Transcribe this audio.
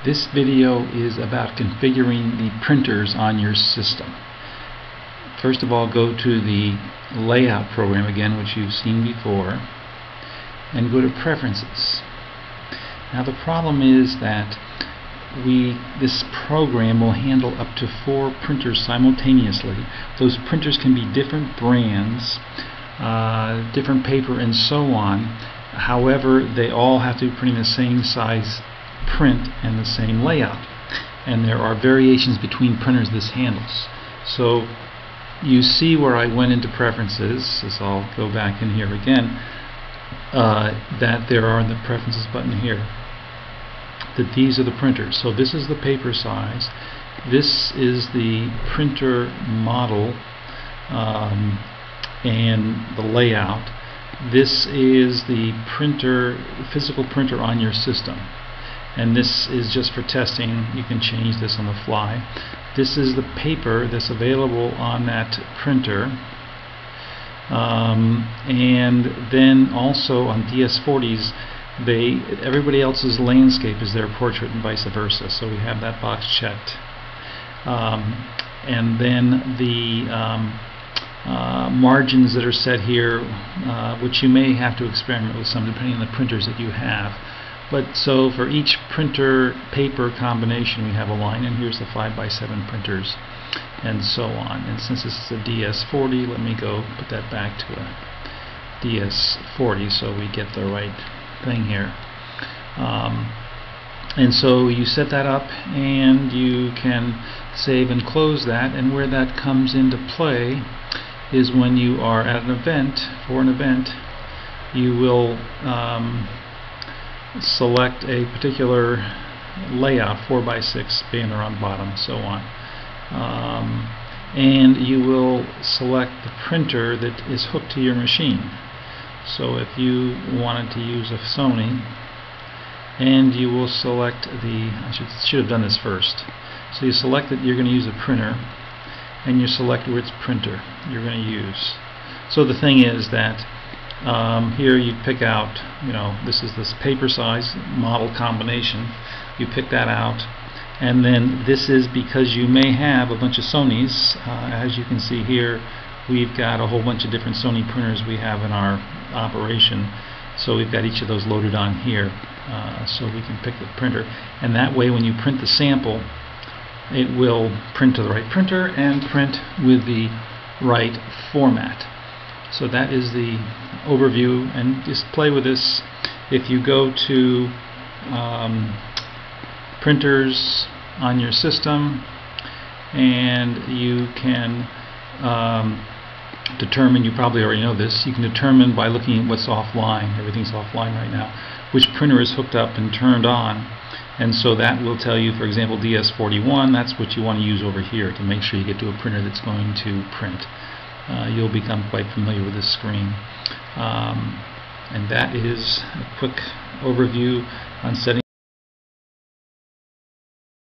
This video is about configuring the printers on your system. First of all, go to the layout program again, which you've seen before, and go to preferences. Now the problem is that this program will handle up to 4 printers simultaneously. Those printers can be different brands, different paper, and so on. However, they all have to be printing the same size print and the same layout, and there are variations between printers this handles. So you see where I went into preferences, as I'll go back in here again, that there are in the preferences button here that these are the printers. So this is the paper size, this is the printer model and the layout, this is the printer, physical printer on your system, and this is just for testing. You can change this on the fly. This is the paper that's available on that printer, and then also on DS40s everybody else's landscape is their portrait and vice versa, so we have that box checked. And then the margins that are set here, which you may have to experiment with some depending on the printers that you have. But so for each printer paper combination we have a line, and here's the 5x7 printers and so on. And since this is a DS40, let me go put that back to a DS40 so we get the right thing here. And so you set that up and you can save and close that, and where that comes into play is when you are at an event. For an event, you will select a particular layout, 4x6 banner on bottom, so on, and you will select the printer that is hooked to your machine. So if you wanted to use a Sony, and you will select the, I should have done this first. So you select that you're going to use a printer, and you select which printer you're going to use. So the thing is that here you pick out, this is this paper size model combination. You pick that out, and then this is because you may have a bunch of Sonys. As you can see here, we've got a whole bunch of different Sony printers we have in our operation. So we've got each of those loaded on here, so we can pick the printer, and that way when you print the sample, it will print to the right printer and print with the right format. So that is the overview, and just play with this. If you go to printers on your system, and you can determine, you probably already know this, you can determine by looking at what's offline, everything's offline right now, which printer is hooked up and turned on. And so that will tell you, for example, DS41, that's what you want to use over here to make sure you get to a printer that's going to print. You'll become quite familiar with this screen. And that is a quick overview on setting